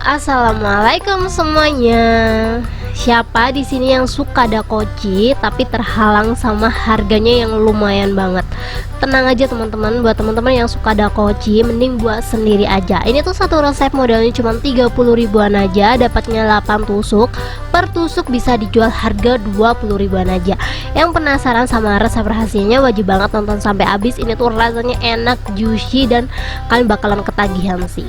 Assalamualaikum semuanya. Siapa di sini yang suka dakochi tapi terhalang sama harganya yang lumayan banget? Tenang aja teman-teman, buat teman-teman yang suka dakochi mending buat sendiri aja. Ini tuh satu resep modalnya cuma 30 ribuan aja, dapatnya 8 tusuk. Per tusuk bisa dijual harga 20 ribuan aja. Yang penasaran sama resep rahasianya wajib banget nonton sampai habis. Ini tuh rasanya enak, juicy, dan kalian bakalan ketagihan sih.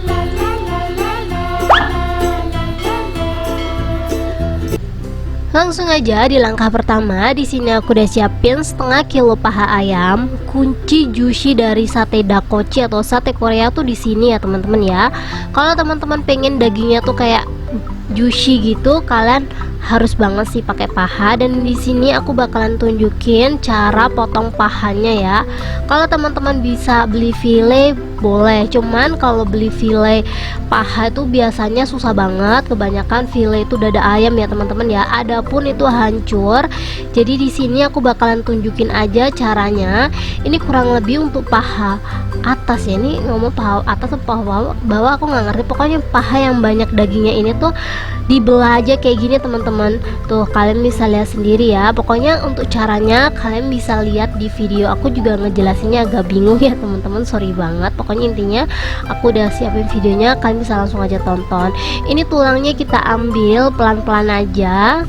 Langsung aja di langkah pertama. Di sini aku udah siapin setengah kilo paha ayam. Kunci juicy dari sate dakochi atau sate Korea tuh di sini ya teman-teman ya. Kalau teman-teman pengen dagingnya tuh kayak juicy gitu, kalian harus banget sih pakai paha. Dan di sini aku bakalan tunjukin cara potong pahanya ya. Kalau teman-teman bisa beli file boleh, cuman kalau beli file paha itu biasanya susah banget. Kebanyakan file itu dada ayam ya teman-teman ya. Adapun itu hancur. Jadi di sini aku bakalan tunjukin aja caranya. Ini kurang lebih untuk paha atas ya. Ini ngomong paha atas atau paha bawah aku nggak ngerti. Pokoknya paha yang banyak dagingnya ini tuh dibelah aja kayak gini teman-teman. Tuh kalian bisa lihat sendiri ya. Pokoknya untuk caranya kalian bisa lihat di video. Aku juga ngejelasinnya agak bingung ya teman-teman, sorry banget. Pokoknya intinya aku udah siapin videonya, kalian bisa langsung aja tonton. Ini tulangnya kita ambil pelan-pelan aja.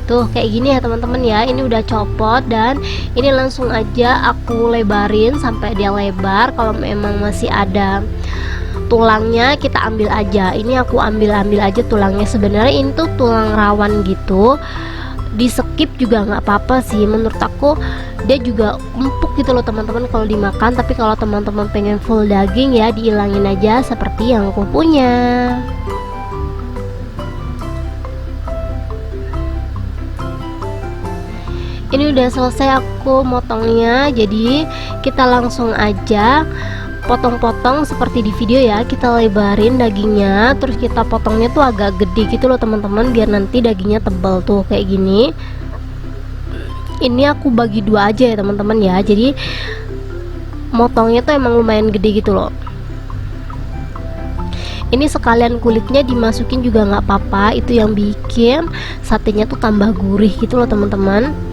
Tuh kayak gini ya teman-teman ya. Ini udah copot dan ini langsung aja aku lebarin sampai dia lebar. Kalau memang masih ada tulangnya kita ambil aja. Ini aku ambil aja tulangnya. Sebenarnya ini tuh tulang rawan gitu, di skip juga nggak apa-apa sih. Menurut aku dia juga empuk gitu loh teman-teman kalau dimakan. Tapi kalau teman-teman pengen full daging ya dihilangin aja seperti yang aku punya. Ini udah selesai aku motongnya, jadi kita langsung aja potong-potong seperti di video ya. Kita lebarin dagingnya, terus kita potongnya tuh agak gede gitu loh teman-teman, biar nanti dagingnya tebal tuh kayak gini. Ini aku bagi dua aja ya teman-teman ya, jadi motongnya tuh emang lumayan gede gitu loh. Ini sekalian kulitnya dimasukin juga nggak apa-apa, itu yang bikin satenya tuh tambah gurih gitu loh teman-teman.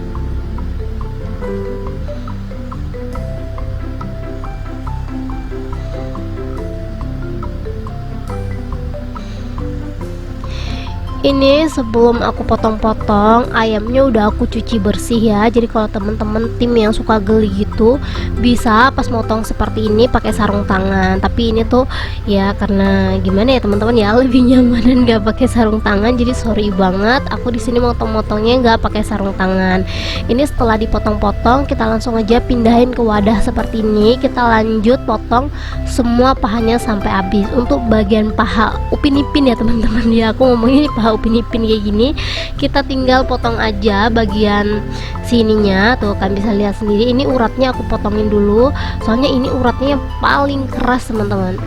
Ini sebelum aku potong-potong ayamnya udah aku cuci bersih ya. Jadi kalau temen-temen tim yang suka geli gitu bisa pas motong seperti ini pakai sarung tangan. Tapi ini tuh ya karena gimana ya teman-teman ya, lebih nyaman dan nggak pakai sarung tangan. Jadi sorry banget aku di sini motong-motongnya nggak pakai sarung tangan. Ini setelah dipotong-potong kita langsung aja pindahin ke wadah seperti ini. Kita lanjut potong semua pahanya sampai habis. Untuk bagian paha upin ipin ya teman-teman ya, aku ngomongin paha upin ipin kayak gini, kita tinggal potong aja bagian sininya. Tuh kan bisa lihat sendiri, ini uratnya aku potongin dulu soalnya ini uratnya yang paling keras teman-teman.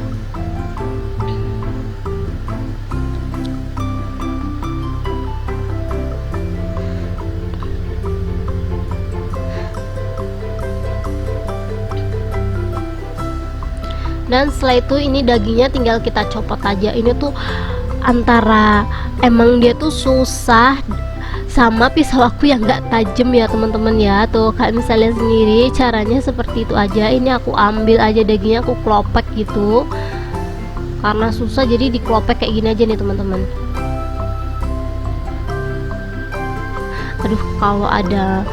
Dan setelah itu ini dagingnya tinggal kita copot aja. Ini tuh antara emang dia tuh susah sama pisau aku yang nggak tajam ya teman-teman ya. Tuh kalian bisa lihat sendiri caranya seperti itu aja. Ini aku ambil aja dagingnya, aku klopek gitu karena susah jadi diklopek kayak gini aja nih teman-teman. Aduh, kalau ada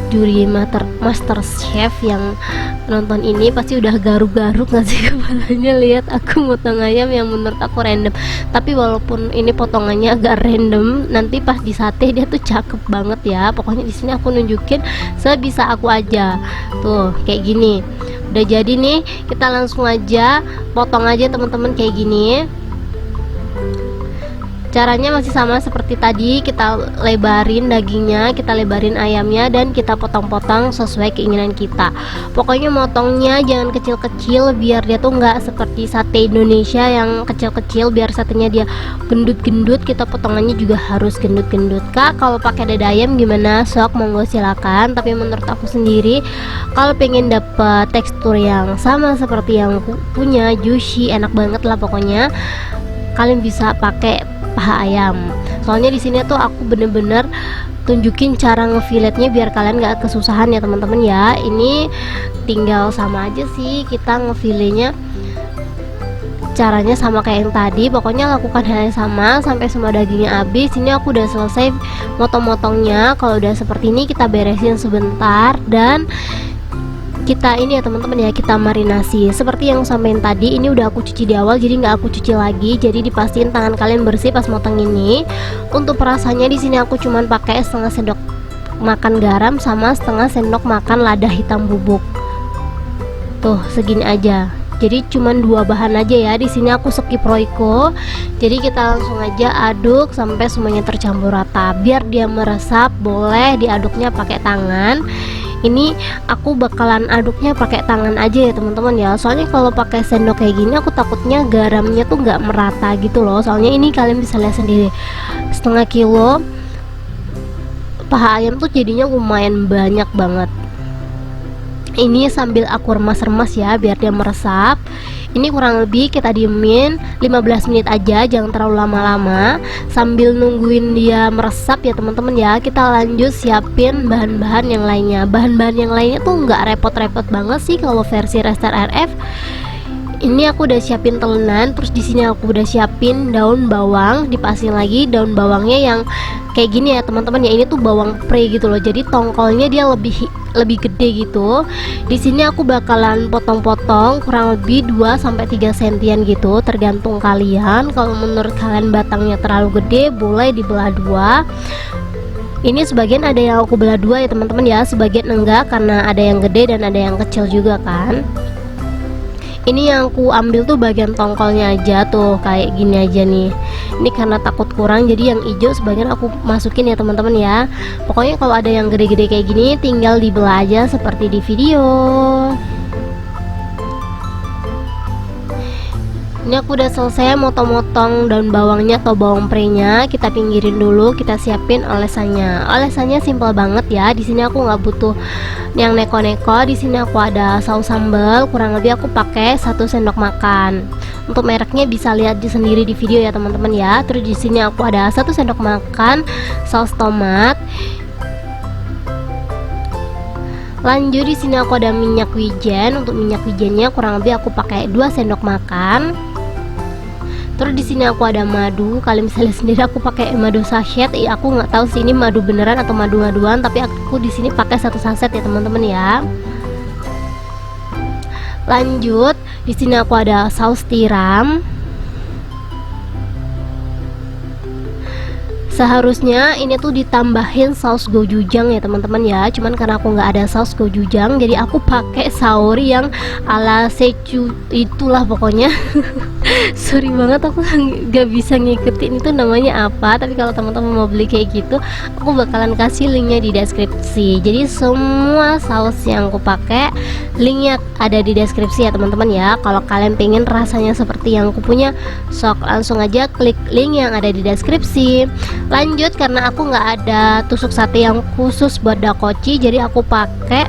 juri master chef yang nonton ini pasti udah garuk-garuk nggak sih kepalanya lihat aku motong ayam yang menurut aku random. Tapi walaupun ini potongannya agak random, nanti pas di sate dia tuh cakep banget ya. Pokoknya di sini aku nunjukin sebisa aku aja. Tuh kayak gini udah jadi nih, kita langsung aja potong aja teman-teman kayak gini. Caranya masih sama seperti tadi, kita lebarin dagingnya, kita lebarin ayamnya, dan kita potong-potong sesuai keinginan kita. Pokoknya motongnya jangan kecil-kecil biar dia tuh nggak seperti sate Indonesia yang kecil-kecil, biar satenya dia gendut-gendut, kita potongannya juga harus gendut-gendut. Kak, kalau pakai dada ayam gimana? Sok, monggo silakan. Tapi menurut aku sendiri, kalau pengen dapet tekstur yang sama seperti yang punya, juicy, enak banget lah pokoknya, kalian bisa pakai paha ayam. Soalnya di sini tuh aku bener-bener tunjukin cara ngefiletnya biar kalian gak kesusahan ya teman-teman ya. Ini tinggal sama aja sih kita ngefiletnya, caranya sama kayak yang tadi. Pokoknya lakukan hal yang sama sampai semua dagingnya habis. Ini aku udah selesai motong-motongnya. Kalau udah seperti ini kita beresin sebentar dan kita ini ya teman-teman ya, kita marinasi seperti yang sampein tadi. Ini udah aku cuci di awal, jadi nggak aku cuci lagi. Jadi dipastiin tangan kalian bersih pas motong ini. Untuk perasannya di sini aku cuman pakai setengah sendok makan garam sama setengah sendok makan lada hitam bubuk. Tuh segini aja. Jadi cuman 2 bahan aja ya. Di sini aku skip Royco. Jadi kita langsung aja aduk sampai semuanya tercampur rata. Biar dia meresap, boleh diaduknya pakai tangan. Ini aku bakalan aduknya pakai tangan aja ya teman-teman ya. Soalnya kalau pakai sendok kayak gini aku takutnya garamnya tuh nggak merata gitu loh. Soalnya ini kalian bisa lihat sendiri, setengah kilo paha ayam tuh jadinya lumayan banyak banget. Ini sambil aku remas-remas ya biar dia meresap. Ini kurang lebih kita diemin 15 menit aja, jangan terlalu lama-lama. Sambil nungguin dia meresap ya teman-teman ya, kita lanjut siapin bahan-bahan yang lainnya. Bahan-bahan yang lainnya tuh nggak repot-repot banget sih kalau versi Restart RF. Ini aku udah siapin telenan, terus di sini aku udah siapin daun bawang, dipasin lagi daun bawangnya yang kayak gini ya teman-teman ya. Ini tuh bawang pre gitu loh, jadi tongkolnya dia lebih gede gitu. Di sini aku bakalan potong-potong kurang lebih 2-3 sentian gitu, tergantung kalian. Kalau menurut kalian batangnya terlalu gede, boleh dibelah 2. Ini sebagian ada yang aku belah 2 ya teman-teman ya, sebagian enggak karena ada yang gede dan ada yang kecil juga kan. Ini yang aku ambil tuh bagian tongkolnya aja tuh, kayak gini aja nih. Ini karena takut kurang, jadi yang hijau sebagian aku masukin ya teman-teman ya. Pokoknya kalau ada yang gede-gede kayak gini tinggal dibelah aja seperti di video. Ini aku udah selesai motong-motong daun bawangnya atau bawang prenya. Kita pinggirin dulu, kita siapin olesannya. Olesannya simpel banget ya. Di sini aku nggak butuh yang neko-neko. Di sini aku ada saus sambal, kurang lebih aku pakai 1 sendok makan. Untuk mereknya bisa lihat sendiri di video ya teman-teman ya. Terus di sini aku ada 1 sendok makan saus tomat. Lanjut di sini aku ada minyak wijen. Untuk minyak wijennya kurang lebih aku pakai 2 sendok makan. Terus di sini aku ada madu. Kalian bisa lihat sendiri aku pakai madu sachet. Aku nggak tahu sih ini madu beneran atau madu-maduan, tapi aku di sini pakai 1 saset ya teman-teman ya. Lanjut di sini aku ada saus tiram. Seharusnya ini tuh ditambahin saus gochujang ya teman-teman ya, cuman karena aku nggak ada saus gochujang jadi aku pakai saori yang ala sechu itulah pokoknya. Sorry banget aku nggak bisa ngikutin itu namanya apa, tapi kalau teman-teman mau beli kayak gitu aku bakalan kasih linknya di deskripsi. Jadi semua saus yang aku pakai linknya ada di deskripsi ya teman-teman ya. Kalau kalian pengen rasanya seperti yang aku punya, sok langsung aja klik link yang ada di deskripsi. Lanjut, karena aku nggak ada tusuk sate yang khusus buat dakochi, jadi aku pakai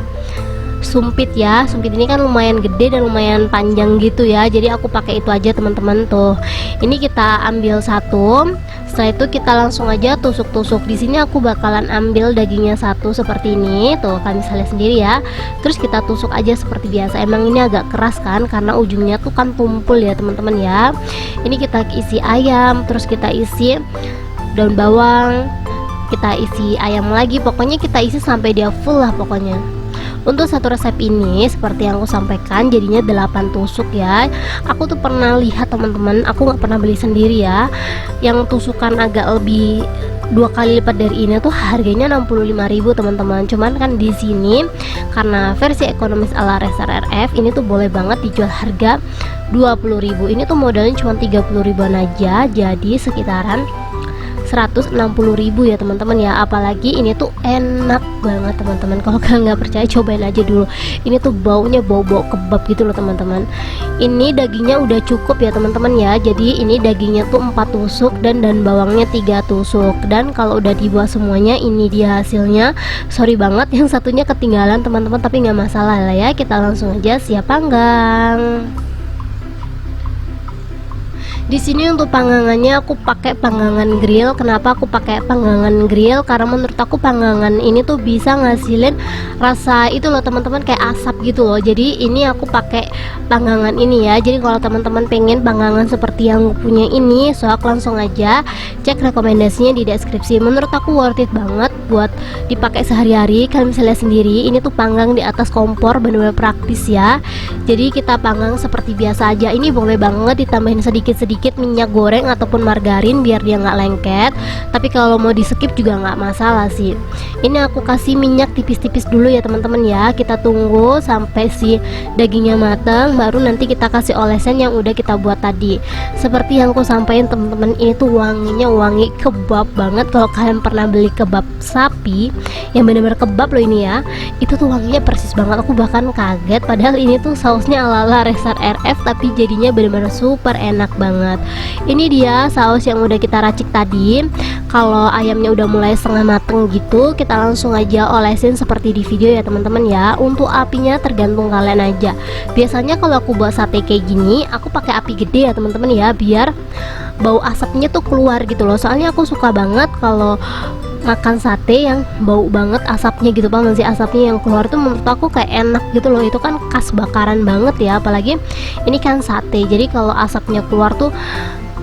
sumpit ya. Sumpit ini kan lumayan gede dan lumayan panjang gitu ya, jadi aku pakai itu aja teman-teman. Tuh ini kita ambil 1, setelah itu kita langsung aja tusuk-tusuk. Di sini aku bakalan ambil dagingnya 1 seperti ini tuh, kalian bisa lihat sendiri ya. Terus kita tusuk aja seperti biasa. Emang ini agak keras kan karena ujungnya tuh kan tumpul ya teman-teman ya. Ini kita isi ayam, terus kita isi daun bawang, kita isi ayam lagi, pokoknya kita isi sampai dia full lah pokoknya. Untuk satu resep ini seperti yang aku sampaikan jadinya 8 tusuk ya. Aku tuh pernah lihat teman-teman, aku nggak pernah beli sendiri ya, yang tusukan agak lebih 2 kali lipat dari ini tuh harganya 65.000 teman-teman. Cuman kan di sini karena versi ekonomis ala Restart RF ini tuh boleh banget dijual harga 20.000. Ini tuh modalnya cuma 30.000-an aja, jadi sekitaran 160.000 ya teman-teman ya. Apalagi ini tuh enak banget teman-teman. Kalau kalian nggak percaya cobain aja dulu. Ini tuh baunya bau-bau kebab gitu loh teman-teman. Ini dagingnya udah cukup ya teman-teman ya. Jadi ini dagingnya tuh 4 tusuk dan bawangnya 3 tusuk. Dan kalau udah dibuat semuanya, ini dia hasilnya. Sorry banget yang satunya ketinggalan teman-teman, tapi nggak masalah lah ya. Kita langsung aja siap panggang. Di sini untuk panggangannya aku pakai panggangan grill. Kenapa aku pakai panggangan grill? Karena menurut aku panggangan ini tuh bisa ngasilin rasa itu loh teman-teman, kayak asap gitu loh. Jadi ini aku pakai panggangan ini ya. Jadi kalau teman-teman pengen panggangan seperti yang punya ini, sok langsung aja cek rekomendasinya di deskripsi. Menurut aku worth it banget buat dipakai sehari-hari. Kalian bisa lihat sendiri, ini tuh panggang di atas kompor, bener-bener praktis ya. Jadi kita panggang seperti biasa aja. Ini boleh banget ditambahin sedikit-sedikit minyak goreng ataupun margarin biar dia nggak lengket, tapi kalau mau di skip juga nggak masalah sih. Ini aku kasih minyak tipis-tipis dulu ya teman-teman ya. Kita tunggu sampai si dagingnya matang, baru nanti kita kasih olesan yang udah kita buat tadi. Seperti yang aku sampaikan teman-teman, ini tuh wanginya wangi kebab banget. Kalau kalian pernah beli kebab sapi yang benar-benar kebab loh ini ya, itu tuh wanginya persis banget. Aku bahkan kaget, padahal ini tuh sausnya ala-ala Resar RF, tapi jadinya benar-benar super enak banget. Ini dia saus yang udah kita racik tadi. Kalau ayamnya udah mulai setengah mateng gitu, kita langsung aja olesin seperti di video ya teman-teman ya. Untuk apinya tergantung kalian aja. Biasanya kalau aku buat sate kayak gini, aku pakai api gede ya teman-teman ya, biar bau asapnya tuh keluar gitu loh. Soalnya aku suka banget kalau makan sate yang bau banget asapnya gitu, paham sih? Asapnya yang keluar tuh menurut aku kayak enak gitu loh. Itu kan khas bakaran banget ya, apalagi ini kan sate. Jadi kalau asapnya keluar tuh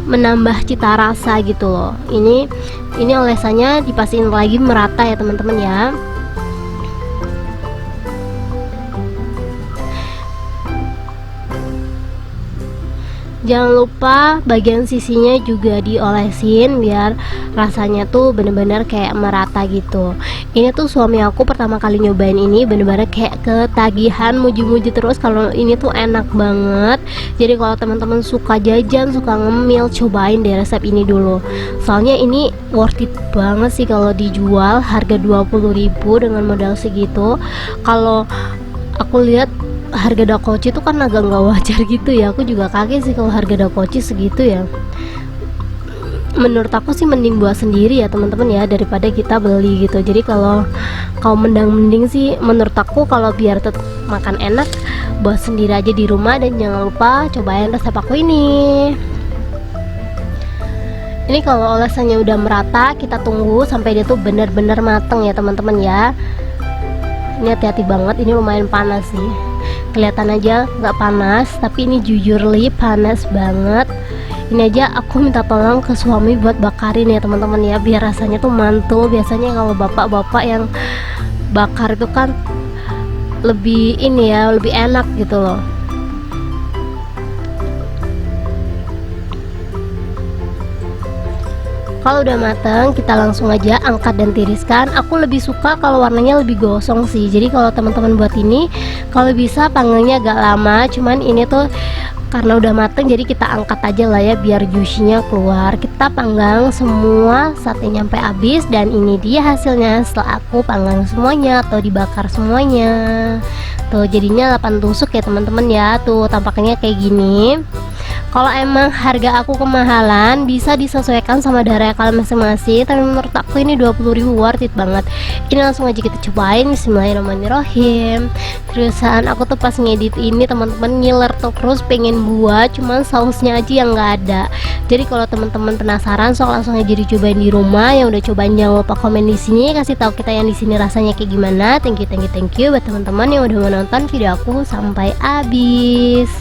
menambah cita rasa gitu loh. Ini olesannya dipastiin lagi merata ya teman-teman ya. Jangan lupa bagian sisinya juga diolesin biar rasanya tuh bener-bener kayak merata gitu. Ini tuh suami aku pertama kali nyobain ini bener-bener kayak ketagihan, muji-muji terus kalau ini tuh enak banget. Jadi kalau teman-teman suka jajan, suka ngemil, cobain deh resep ini dulu. Soalnya ini worth it banget sih kalau dijual, harga 20.000 dengan modal segitu. Kalau aku lihat harga dakochi itu kan agak nggak wajar gitu ya. Aku juga kaget sih kalau harga dakochi segitu ya. Menurut aku sih mending buat sendiri ya teman-teman ya, daripada kita beli gitu. Jadi kalau mending sih menurut aku, kalau biar tetap makan enak, buat sendiri aja di rumah. Dan jangan lupa cobain resep aku ini. Ini kalau olesannya udah merata, kita tunggu sampai dia tuh bener-bener mateng ya teman-teman ya. Ini hati-hati banget, ini lumayan panas sih. Kelihatan aja nggak panas, tapi ini jujur li panas banget. Ini aja aku minta tolong ke suami buat bakarin ya teman-teman ya, biar rasanya tuh mantul. Biasanya kalau bapak-bapak yang bakar itu kan lebih ini ya, lebih enak gitu loh. Kalau udah mateng, kita langsung aja angkat dan tiriskan. Aku lebih suka kalau warnanya lebih gosong sih. Jadi kalau teman-teman buat ini, kalau bisa panggangnya agak lama. Cuman ini tuh karena udah mateng, jadi kita angkat aja lah ya, biar juicy-nya keluar. Kita panggang semua satenya sampai habis. Dan ini dia hasilnya setelah aku panggang semuanya atau dibakar semuanya. Tuh jadinya 8 tusuk ya teman-teman ya. Tuh tampaknya kayak gini. Kalau emang harga aku kemahalan, bisa disesuaikan sama daerah kalian masing-masing. Tapi menurut aku ini 20.000 worth it banget. Ini langsung aja kita cobain. Bismillahirrahmanirrahim. Terusan aku tuh pas ngedit ini teman-teman ngiler terus pengen buat, cuman sausnya aja yang nggak ada. Jadi kalau teman-teman penasaran, sok langsung aja dicobain di rumah. Yang udah cobain jangan lupa komen di sini, kasih tahu kita yang di sini rasanya kayak gimana. Thank you buat teman-teman yang udah menonton video aku sampai habis.